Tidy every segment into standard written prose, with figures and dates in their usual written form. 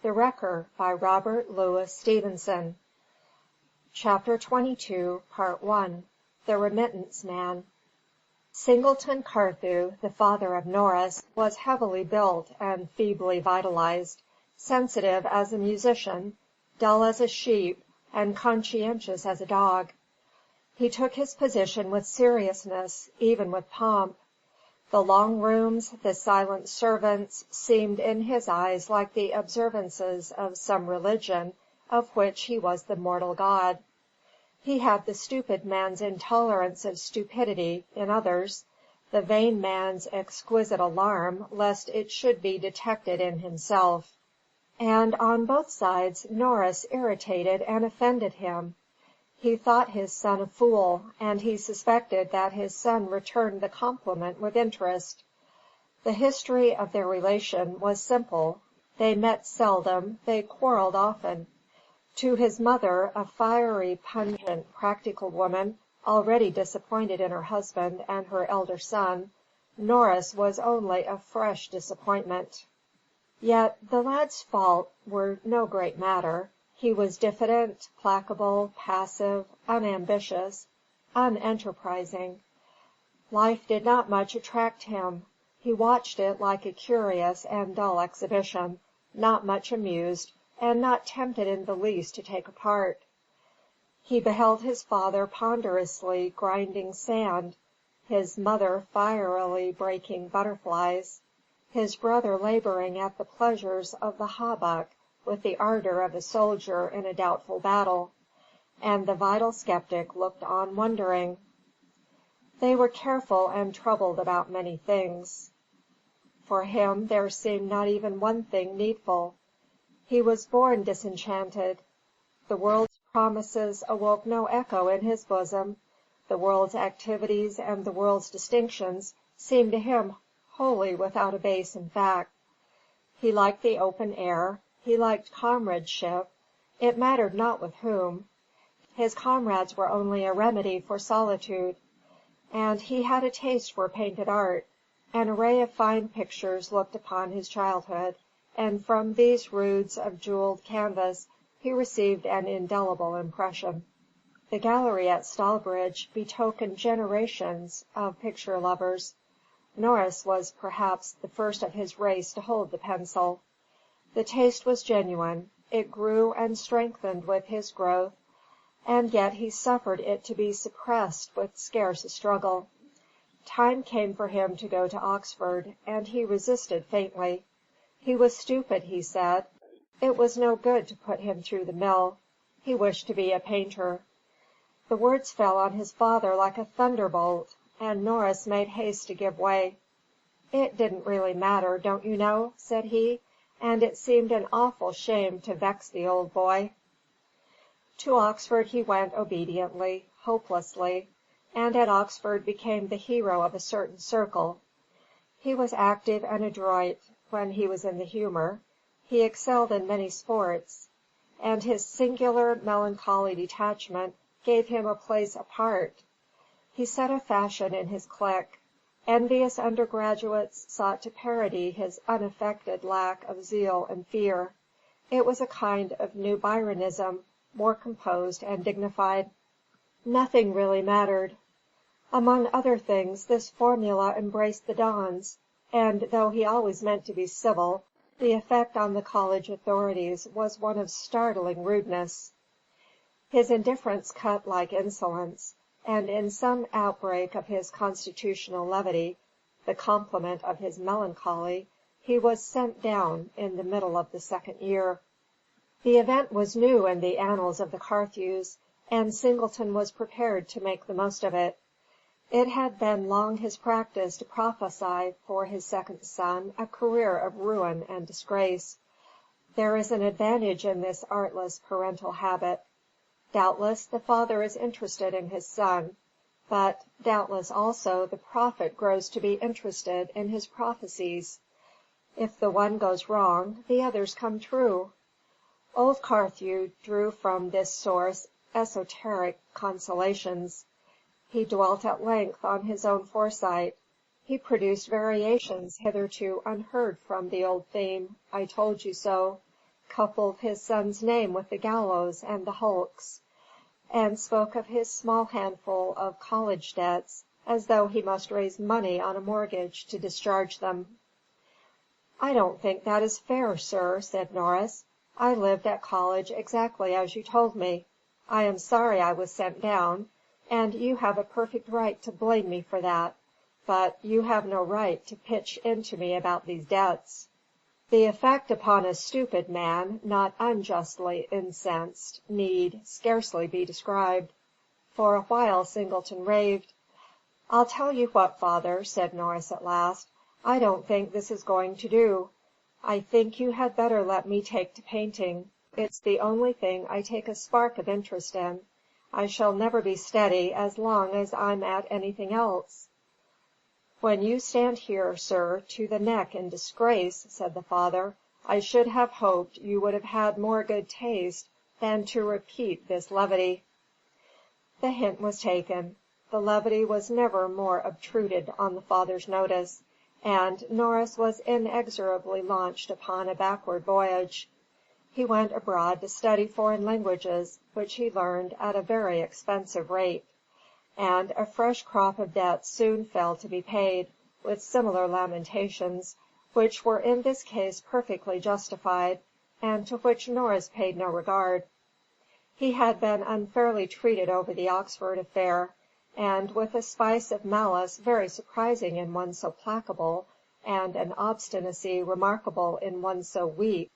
The Wrecker by Robert Louis Stevenson. Chapter 22, Part 1. The Remittance Man. Singleton Carthew, the father of Norris, was heavily built and feebly vitalized, sensitive as a musician, dull as a sheep, and conscientious as a dog. He took his position with seriousness, even with pomp. The long rooms, the silent servants, seemed in his eyes like the observances of some religion of which he was the mortal god. He had the stupid man's intolerance of stupidity in others, the vain man's exquisite alarm lest it should be detected in himself. And on both sides Norris irritated and offended him. He thought his son a fool, and he suspected that his son returned the compliment with interest. The history of their relation was simple. They met seldom, they quarrelled often. To his mother, a fiery, pungent, practical woman, already disappointed in her husband and her elder son, Norris was only a fresh disappointment. Yet the lad's faults were no great matter. He was diffident, placable, passive, unambitious, unenterprising. Life did not much attract him. He watched it like a curious and dull exhibition, not much amused, and not tempted in the least to take a part. He beheld his father ponderously grinding sand, his mother fierily breaking butterflies, his brother laboring at the pleasures of the hawbuck with the ardor of a soldier in a doubtful battle, and the vital skeptic looked on wondering. They were careful and troubled about many things. For him there seemed not even one thing needful. He was born disenchanted. The world's promises awoke no echo in his bosom. The world's activities and the world's distinctions seemed to him wholly without a base in fact. He liked the open air. He liked comradeship. It mattered not with whom. His comrades were only a remedy for solitude. And he had a taste for painted art. An array of fine pictures looked upon his childhood, and from these roods of jewelled canvas he received an indelible impression. The gallery at Stallbridge betokened generations of picture lovers. Norris was perhaps the first of his race to hold the pencil. The taste was genuine. It grew and strengthened with his growth, and yet he suffered it to be suppressed with scarce a struggle. Time came for him to go to Oxford, and he resisted faintly. He was stupid, he said. It was no good to put him through the mill. He wished to be a painter. The words fell on his father like a thunderbolt, and Norris made haste to give way. "It didn't really matter, don't you know?" said he, and it seemed an awful shame to vex the old boy. To Oxford he went obediently, hopelessly, and at Oxford became the hero of a certain circle. He was active and adroit when he was in the humour. He excelled in many sports, and his singular melancholy detachment gave him a place apart. He set a fashion in his clique. Envious undergraduates sought to parody his unaffected lack of zeal and fear. It was a kind of new Byronism, more composed and dignified. Nothing really mattered. Among other things, this formula embraced the dons, and though he always meant to be civil, the effect on the college authorities was one of startling rudeness. His indifference cut like insolence, and in some outbreak of his constitutional levity, the complement of his melancholy, he was sent down in the middle of the second year. The event was new in the annals of the Carthews, and Singleton was prepared to make the most of it. It had been long his practice to prophesy for his second son a career of ruin and disgrace. There is an advantage in this artless parental habit. Doubtless the father is interested in his son, but doubtless also the prophet grows to be interested in his prophecies. If the one goes wrong, the others come true. Old Carthew drew from this source esoteric consolations. He dwelt at length on his own foresight. He produced variations hitherto unheard from the old theme, "I told you so," coupled his son's name with the gallows and the hulks, and spoke of his small handful of college debts as though he must raise money on a mortgage to discharge them. "I don't think that is fair, sir," said Norris. "I lived at college exactly as you told me. I am sorry I was sent down, and you have a perfect right to blame me for that, but you have no right to pitch into me about these debts." The effect upon a stupid man not unjustly incensed need scarcely be described. For a while Singleton raved. "I'll tell you what, father," said Norris at last, "I don't think this is going to do. I think you had better let me take to painting. It's the only thing I take a spark of interest in. I shall never be steady as long as I'm at anything else." "When you stand here, sir, to the neck in disgrace," said the father, "I should have hoped you would have had more good taste than to repeat this levity." The hint was taken. The levity was never more obtruded on the father's notice, and Norris was inexorably launched upon a backward voyage. He went abroad to study foreign languages, which he learned at a very expensive rate, and a fresh crop of debts soon fell to be paid, with similar lamentations, which were in this case perfectly justified, and to which Norris paid no regard. He had been unfairly treated over the Oxford affair, and, with a spice of malice very surprising in one so placable, and an obstinacy remarkable in one so weak,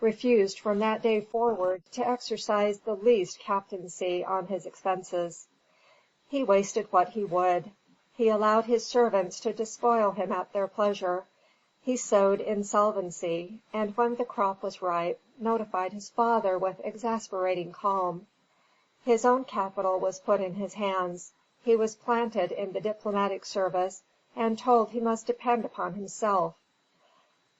refused from that day forward to exercise the least captaincy on his expenses. He wasted what he would. He allowed his servants to despoil him at their pleasure. He sowed insolvency, and when the crop was ripe, notified his father with exasperating calm. His own capital was put in his hands. He was planted in the diplomatic service, and told he must depend upon himself.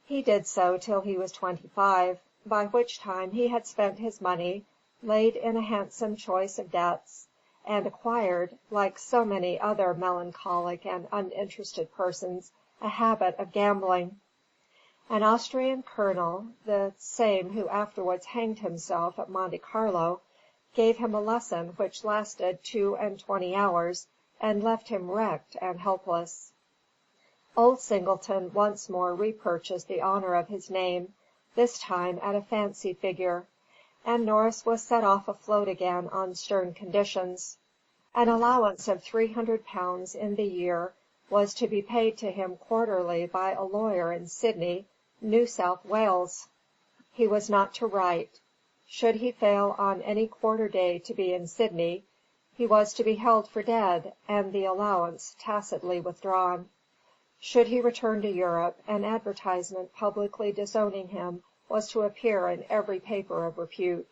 He did so till he was 25, by which time he had spent his money, laid in a handsome choice of debts, and acquired, like so many other melancholic and uninterested persons, a habit of gambling. An Austrian colonel, the same who afterwards hanged himself at Monte Carlo, gave him a lesson which lasted 22 hours, and left him wrecked and helpless. Old Singleton once more repurchased the honour of his name, this time at a fancy figure, and Norris was set off afloat again on stern conditions. An allowance of £300 in the year was to be paid to him quarterly by a lawyer in Sydney, New South Wales. He was not to write. Should he fail on any quarter day to be in Sydney, he was to be held for dead, and the allowance tacitly withdrawn. Should he return to Europe, an advertisement publicly disowning him was to appear in every paper of repute.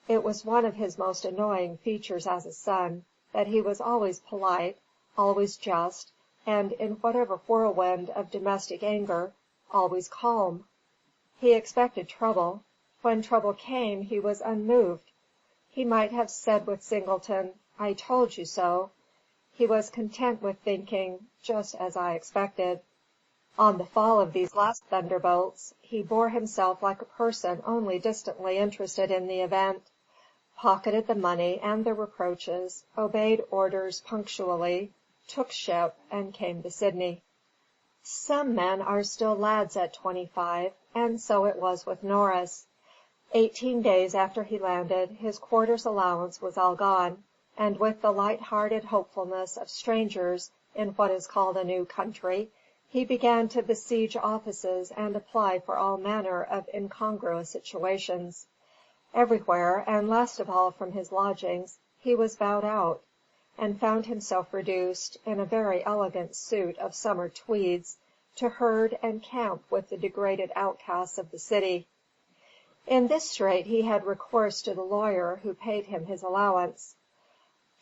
It was one of his most annoying features as a son, that he was always polite, always just, and, in whatever whirlwind of domestic anger, always calm. He expected trouble. When trouble came, he was unmoved. He might have said with Singleton, "I told you so." He was content with thinking, "just as I expected." On the fall of these last thunderbolts, he bore himself like a person only distantly interested in the event, pocketed the money and the reproaches, obeyed orders punctually, took ship, and came to Sydney. Some men are still lads at 25, and so it was with Norris. 18 days after he landed, his quarter's allowance was all gone, and with the light-hearted hopefulness of strangers in what is called a new country, he began to besiege offices and apply for all manner of incongruous situations. Everywhere, and last of all from his lodgings, he was bowed out, and found himself reduced, in a very elegant suit of summer tweeds, to herd and camp with the degraded outcasts of the city. In this strait he had recourse to the lawyer who paid him his allowance.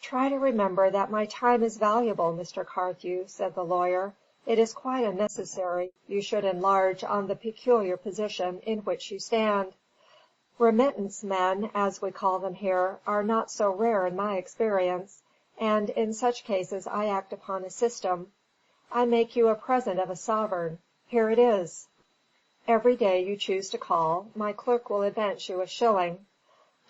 "Try to remember that my time is valuable, Mr. Carthew," said the lawyer. "It is quite unnecessary you should enlarge on the peculiar position in which you stand. Remittance men, as we call them here, are not so rare in my experience, and in such cases I act upon a system. I make you a present of a sovereign. Here it is." Every day you choose to call, my clerk will advance you a shilling.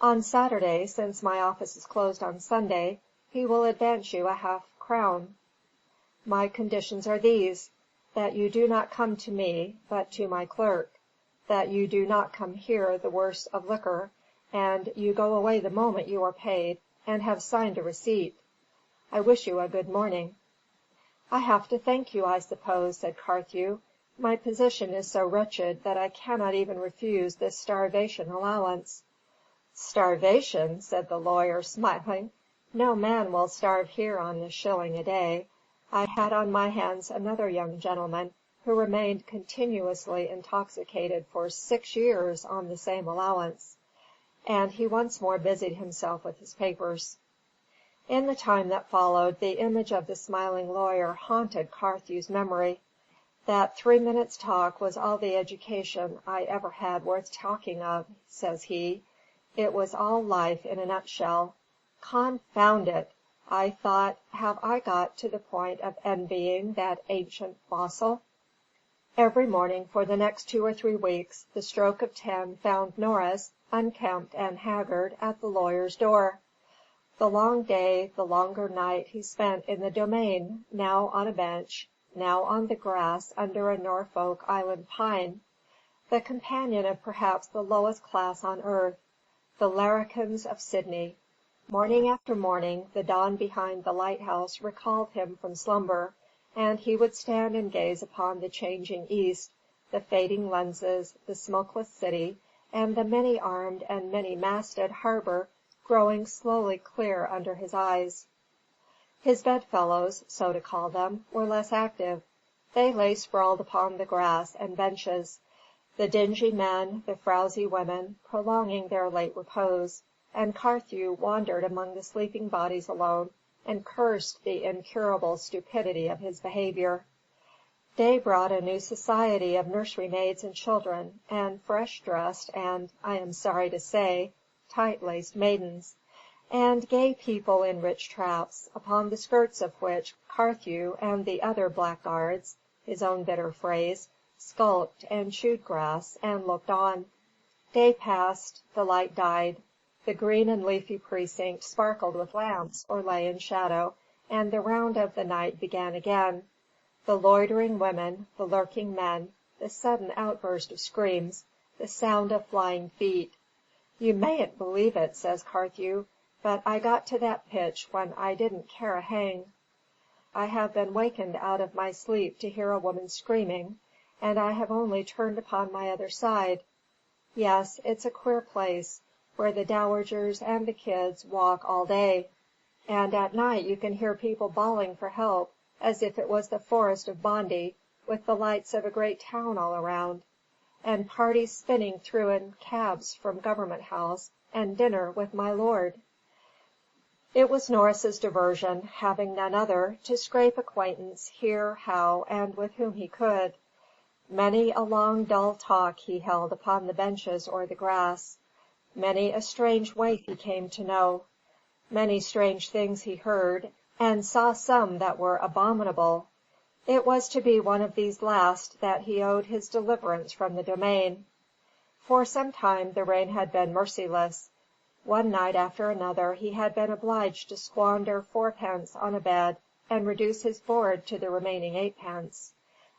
On Saturday, since my office is closed on Sunday, he will advance you a half-crown. My conditions are these: that you do not come to me, but to my clerk; that you do not come here the worse of liquor, and you go away the moment you are paid, and have signed a receipt. I wish you a good morning." "I have to thank you, I suppose," said Carthew. "My position is so wretched that I cannot even refuse this starvation allowance." "Starvation!" said the lawyer, smiling. "No man will starve here on a shilling a day. I had on my hands another young gentleman who remained continuously intoxicated for 6 years on the same allowance." And he once more busied himself with his papers. In the time that followed, the image of the smiling lawyer haunted Carthew's memory. "That 3 minutes' talk was all the education I ever had worth talking of," says he. "It was all life in a nutshell. Confound it! I thought, have I got to the point of envying that ancient fossil?" Every morning for the next 2 or 3 weeks the stroke of 10 found Norris, unkempt and haggard, at the lawyer's door. The long day, the longer night he spent in the Domain, now on a bench, now on the grass under a Norfolk Island pine, the companion of perhaps the lowest class on earth, the larrikins of Sydney. Morning after morning the dawn behind the lighthouse recalled him from slumber, and he would stand and gaze upon the changing east, the fading lenses, the smokeless city, and the many-armed and many-masted harbour growing slowly clear under his eyes. His bedfellows, so to call them, were less active. They lay sprawled upon the grass and benches, the dingy men, the frowsy women, prolonging their late repose, and Carthew wandered among the sleeping bodies alone, and cursed the incurable stupidity of his behaviour. Day brought a new society of nursery-maids and children, and fresh-dressed and, I am sorry to say, tight-laced maidens, and gay people in rich traps, upon the skirts of which Carthew and the other blackguards, his own bitter phrase, skulked and chewed grass, and looked on. Day passed, the light died, the green and leafy precinct sparkled with lamps or lay in shadow, and the round of the night began again. The loitering women, the lurking men, the sudden outburst of screams, the sound of flying feet. "You mayn't believe it," says Carthew, "but I got to that pitch when I didn't care a hang. I have been wakened out of my sleep to hear a woman screaming, and I have only turned upon my other side. Yes, it's a queer place, where the dowagers and the kids walk all day, and at night you can hear people bawling for help as if it was the forest of Bondi, with the lights of a great town all around, and parties spinning through in cabs from Government House, and dinner with my lord." It was Norris's diversion, having none other, to scrape acquaintance, hear how and with whom he could. Many a long dull talk he held upon the benches or the grass. Many a strange waif he came to know. Many strange things he heard, and saw some that were abominable. It was to be one of these last that he owed his deliverance from the Domain. For some time the rain had been merciless. One night after another he had been obliged to squander 4d. on a bed, and reduce his board to the remaining 8d.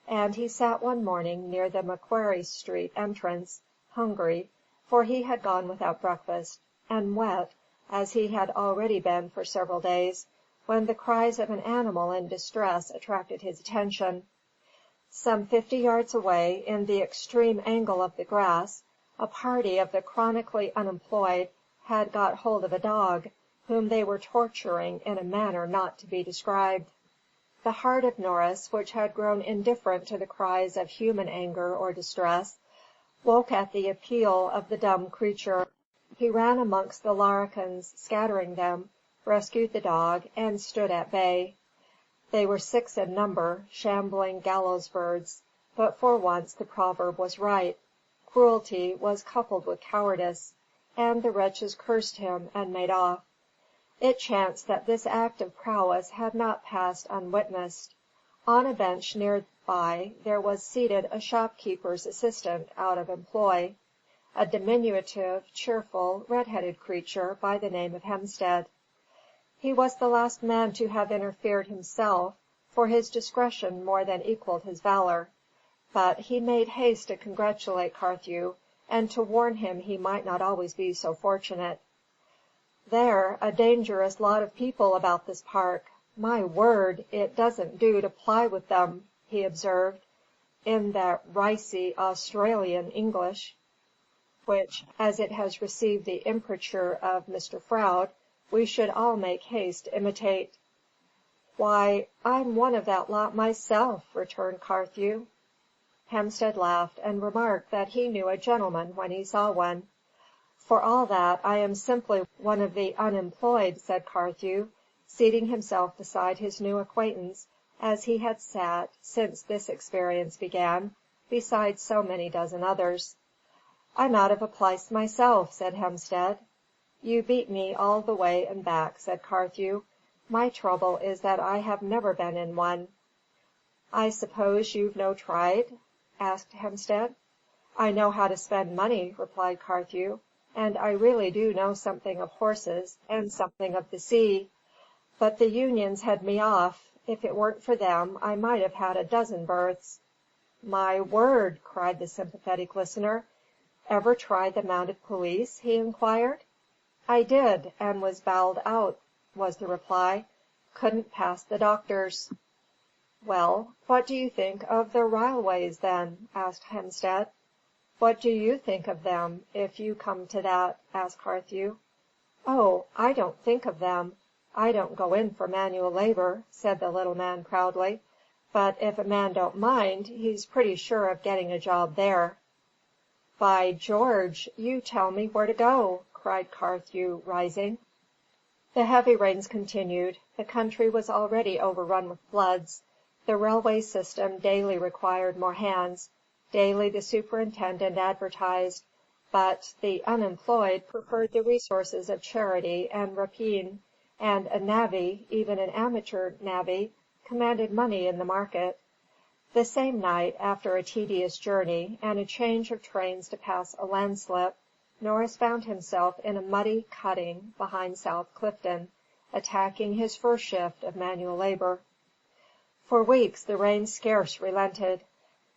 And he sat one morning near the Macquarie Street entrance, hungry, for he had gone without breakfast, and wet, as he had already been for several days, when the cries of an animal in distress attracted his attention. Some 50 yards away, in the extreme angle of the grass, a party of the chronically unemployed had got hold of a dog, whom they were torturing in a manner not to be described. The heart of Norris, which had grown indifferent to the cries of human anger or distress, woke at the appeal of the dumb creature. He ran amongst the larrikins, scattering them, rescued the dog, and stood at bay. They were 6 in number, shambling gallows birds, but for once the proverb was right. Cruelty was coupled with cowardice, and the wretches cursed him and made off. It chanced that this act of prowess had not passed unwitnessed. On a bench near by there was seated a shopkeeper's assistant out of employ, a diminutive, cheerful, red-headed creature by the name of Hemstead. He was the last man to have interfered himself, for his discretion more than equalled his valour, but he made haste to congratulate Carthew, and to warn him he might not always be so fortunate. "They're a dangerous lot of people about this park. My word, it doesn't do to ply with them," he observed, in that ricey Australian English, which, as it has received the imprimatur of Mr. Froude, we should all make haste to imitate. "Why, I'm one of that lot myself," returned Carthew. Hemstead laughed, and remarked that he knew a gentleman when he saw one. "For all that, I am simply one of the unemployed," said Carthew, seating himself beside his new acquaintance, as he had sat, since this experience began, beside so many dozen others. "I'm out of a place myself," said Hemstead. "You beat me all the way and back," said Carthew. "My trouble is that I have never been in one." "I suppose you've no tried?" asked Hemstead. "I know how to spend money," replied Carthew, "and I really do know something of horses, and something of the sea. But the unions head me off. If it weren't for them, I might have had a dozen berths." "My word!" cried the sympathetic listener. "Ever try the mounted police?" he inquired. "I did, and was bowled out," was the reply. "Couldn't pass the doctors." "Well, what do you think of the railways, then?" asked Hemstead. "What do you think of them, if you come to that?" asked Carthew. "Oh, I don't think of them. I don't go in for manual labour," said the little man proudly. "But if a man don't mind, he's pretty sure of getting a job there." "By George, you tell me where to go!" cried Carthew, rising. The heavy rains continued. The country was already overrun with floods. The railway system daily required more hands. Daily the superintendent advertised, but the unemployed preferred the resources of charity and rapine, and a navvy, even an amateur navvy, commanded money in the market. The same night, after a tedious journey, and a change of trains to pass a landslip, Norris found himself in a muddy cutting behind South Clifton, attacking his first shift of manual labour. For weeks the rain scarce relented.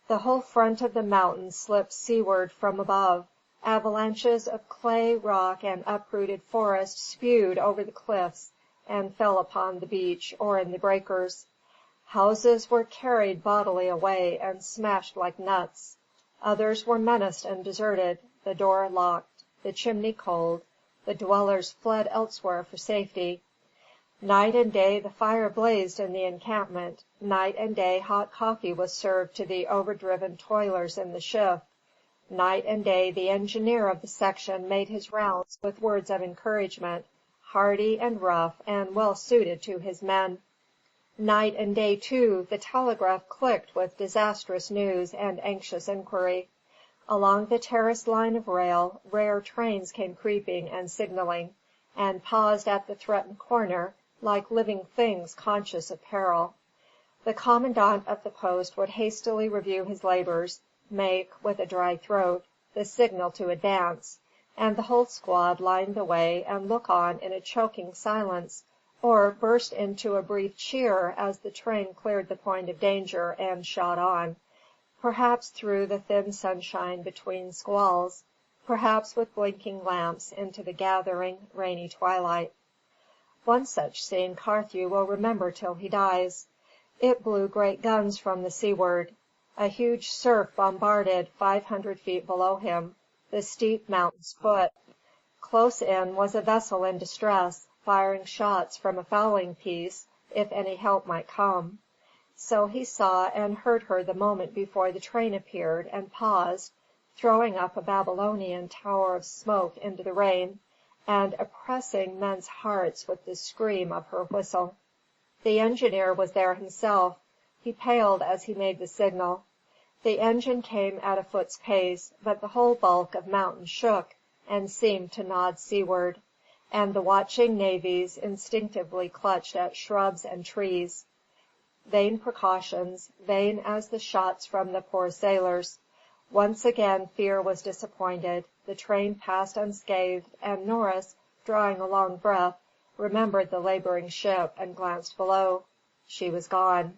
The whole front of the mountain slipped seaward from above. Avalanches of clay, rock, and uprooted forest spewed over the cliffs and fell upon the beach or in the breakers. Houses were carried bodily away and smashed like nuts. Others were menaced and deserted, the door locked, the chimney cold, the dwellers fled elsewhere for safety. Night and day the fire blazed in the encampment. Night and day hot coffee was served to the overdriven toilers in the shift. Night and day the engineer of the section made his rounds with words of encouragement, hearty and rough and well suited to his men. Night and day, too, the telegraph clicked with disastrous news and anxious inquiry. Along the terraced line of rail, rare trains came creeping and signalling, and paused at the threatened corner like living things conscious of peril. The commandant of the post would hastily review his labours, make, with a dry throat, the signal to advance, and the whole squad line the way and look on in a choking silence, or burst into a brief cheer as the train cleared the point of danger and shot on, perhaps through the thin sunshine between squalls, perhaps with blinking lamps into the gathering rainy twilight. One such scene Carthew will remember till he dies. It blew great guns from the seaward. A huge surf bombarded, 500 feet below him, the steep mountain's foot. Close in was a vessel in distress, firing shots from a fowling piece, if any help might come. So he saw and heard her the moment before the train appeared and paused, throwing up a Babylonian tower of smoke into the rain, and oppressing men's hearts with the scream of her whistle. The engineer was there himself. He paled as he made the signal. The engine came at a foot's pace, but the whole bulk of mountain shook and seemed to nod seaward, and the watching navvies instinctively clutched at shrubs and trees. Vain precautions, vain as the shots from the poor sailors. Once again fear was disappointed. The train passed unscathed, and Norris, drawing a long breath, remembered the labouring ship, and glanced below. She was gone.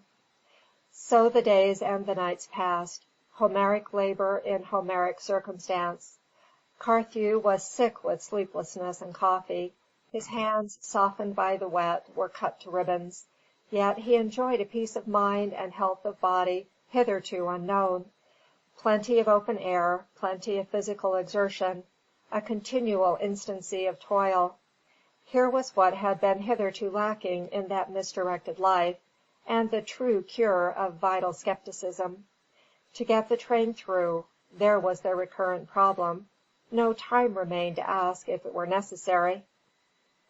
So the days and the nights passed. Homeric labour in Homeric circumstance. Carthew was sick with sleeplessness and coffee. His hands, softened by the wet, were cut to ribbons. Yet he enjoyed a peace of mind and health of body hitherto unknown. Plenty of open air, plenty of physical exertion, a continual instancy of toil. Here was what had been hitherto lacking in that misdirected life, and the true cure of vital scepticism. To get the train through, there was the recurrent problem. No time remained to ask if it were necessary.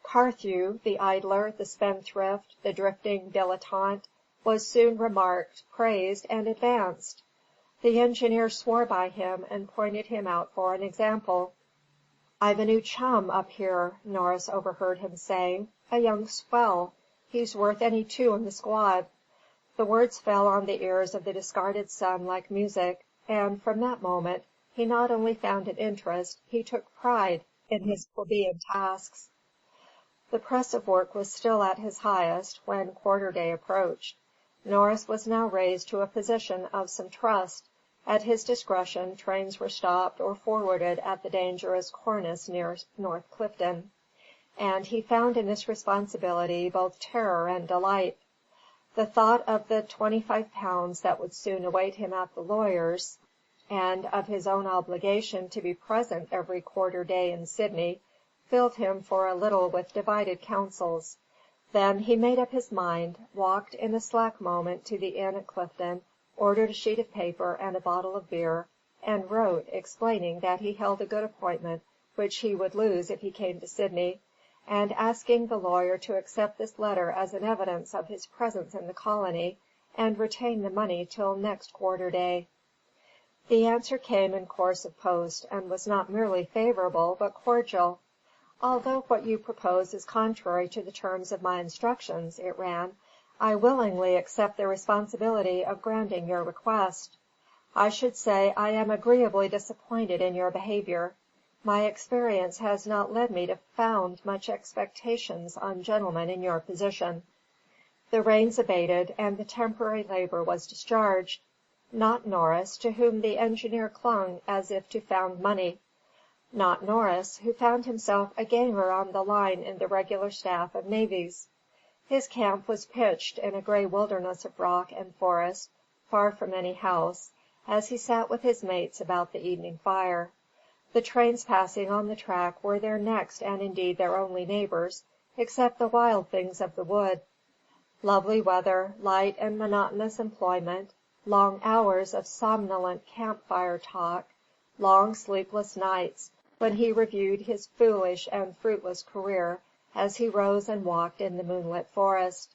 Carthew, the idler, the spendthrift, the drifting dilettante, was soon remarked, praised, and advanced. The engineer swore by him and pointed him out for an example. "I've a new chum up here," Norris overheard him saying. "A young swell. He's worth any two in the squad." The words fell on the ears of the discarded son like music, and from that moment he not only found an interest, he took pride in his plebeian tasks. The press of work was still at its highest when quarter day approached. Norris was now raised to a position of some trust. At his discretion trains were stopped or forwarded at the dangerous cornice near North Clifton, and he found in this responsibility both terror and delight. The thought of the £25 that would soon await him at the lawyer's, and of his own obligation to be present every quarter day in Sydney, filled him for a little with divided counsels. Then he made up his mind, walked in a slack moment to the inn at Clifton, ordered a sheet of paper and a bottle of beer, and wrote, explaining that he held a good appointment which he would lose if he came to Sydney, and asking the lawyer to accept this letter as an evidence of his presence in the colony, and retain the money till next quarter day. The answer came in course of post, and was not merely favourable but cordial. "Although what you propose is contrary to the terms of my instructions," it ran, "I willingly accept the responsibility of granting your request. I should say I am agreeably disappointed in your behaviour. My experience has not led me to found much expectations on gentlemen in your position." The rains abated, and the temporary labour was discharged. Not Norris, to whom the engineer clung as if to found money. Not Norris, who found himself a ganger on the line in the regular staff of navies. His camp was pitched in a grey wilderness of rock and forest, far from any house, as he sat with his mates about the evening fire. The trains passing on the track were their next and indeed their only neighbours, except the wild things of the wood. Lovely weather, light and monotonous employment, long hours of somnolent camp-fire talk, long sleepless nights, when he reviewed his foolish and fruitless career as he rose and walked in the moonlit forest.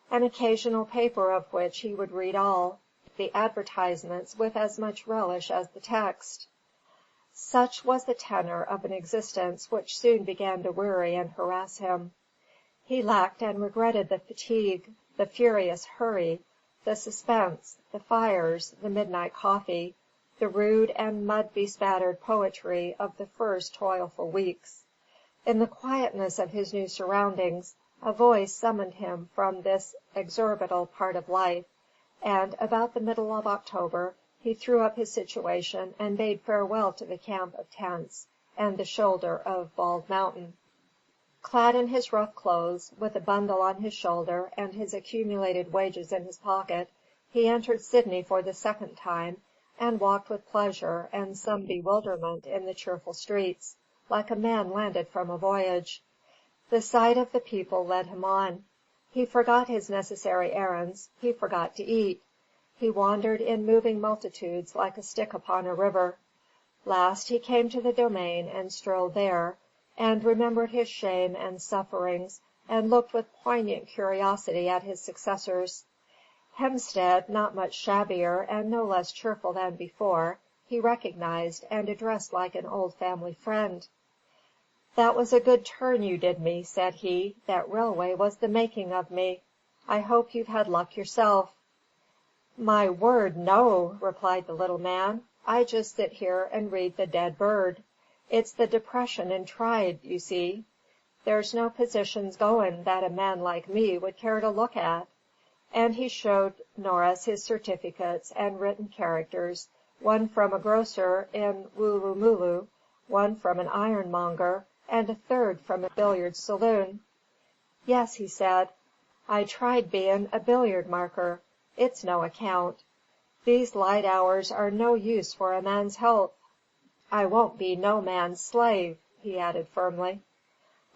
An occasional paper of which he would read all, the advertisements with as much relish as the text. Such was the tenor of an existence which soon began to weary and harass him. He lacked and regretted the fatigue, the furious hurry, the suspense, the fires, the midnight coffee, the rude and mud-bespattered poetry of the first toilful weeks. In the quietness of his new surroundings, a voice summoned him from this exorbital part of life, and about the middle of October he threw up his situation and bade farewell to the camp of tents and the shoulder of Bald Mountain. Clad in his rough clothes, with a bundle on his shoulder and his accumulated wages in his pocket, he entered Sydney for the second time, and walked with pleasure and some bewilderment in the cheerful streets, like a man landed from a voyage. The sight of the people led him on. He forgot his necessary errands, he forgot to eat. He wandered in moving multitudes like a stick upon a river. Last he came to the domain and strolled there, and remembered his shame and sufferings, and looked with poignant curiosity at his successors. Hemstead, not much shabbier and no less cheerful than before, he recognized and addressed like an old family friend. "That was a good turn you did me," said he. "That railway was the making of me." I hope you've had luck yourself." "My word, no!" replied the little man. "I just sit here and read the dead bird. It's the depression in trade, you see. There's no positions goin' that a man like me would care to look at." And he showed Norris his certificates and written characters, one from a grocer in Wooloomooloo, one from an ironmonger, and a third from a billiard saloon. "Yes," he said, "I tried bein' a billiard marker. It's no account. These light hours are no use for a man's health. I won't be no man's slave," he added firmly.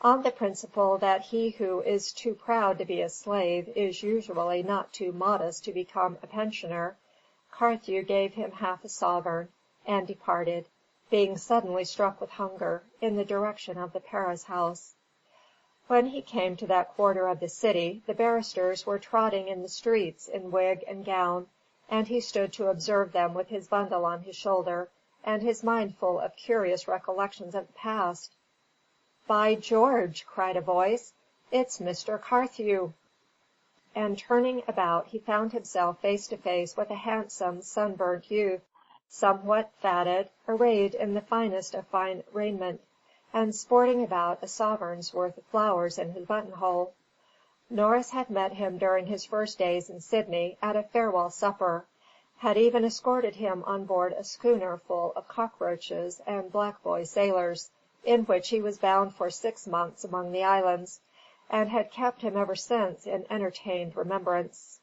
On the principle that he who is too proud to be a slave is usually not too modest to become a pensioner, Carthew gave him half a sovereign, and departed, being suddenly struck with hunger, in the direction of the Paris House. When he came to that quarter of the city, the barristers were trotting in the streets in wig and gown, and he stood to observe them with his bundle on his shoulder, and his mind full of curious recollections of the past. "By George!" cried a voice, "it's Mr. Carthew!" And turning about he found himself face to face with a handsome, sunburnt youth, somewhat fatted, arrayed in the finest of fine raiment, and sporting about a sovereign's worth of flowers in his buttonhole. Norris had met him during his first days in Sydney at a farewell supper, had even escorted him on board a schooner full of cockroaches and black boy sailors, in which he was bound for 6 months among the islands, and had kept him ever since in entertained remembrance.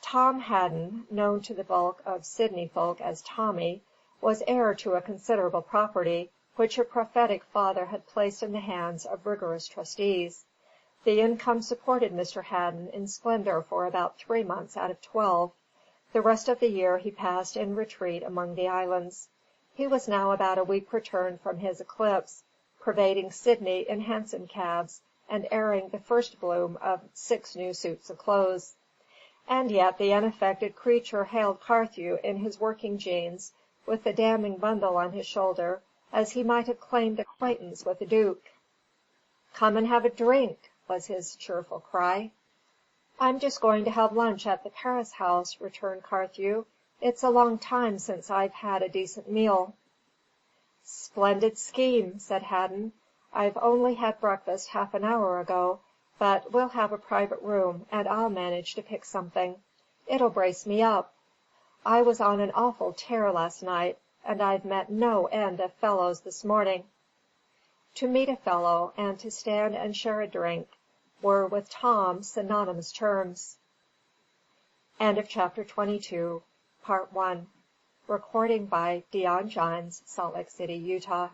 Tom Hadden, known to the bulk of Sydney folk as Tommy, was heir to a considerable property, which a prophetic father had placed in the hands of rigorous trustees. The income supported Mr. Hadden in splendour for about 3 months out of 12. The rest of the year he passed in retreat among the islands. He was now about a week returned from his eclipse, pervading Sydney in hansom cabs, and airing the first bloom of 6 new suits of clothes. And yet the unaffected creature hailed Carthew in his working jeans, with the damning bundle on his shoulder, as he might have claimed acquaintance with a duke. "Come and have a drink," was his cheerful cry. "I'm just going to have lunch at the Paris House," returned Carthew. "It's a long time since I've had a decent meal." "Splendid scheme," said Hadden. "I've only had breakfast half an hour ago, but we'll have a private room, and I'll manage to pick something. It'll brace me up. I was on an awful tear last night, and I've met no end of fellows this morning." To meet a fellow, and to stand and share a drink, were with Tom synonymous terms. Chapter 22. Recording by Dion Johns, Salt Lake City, Utah.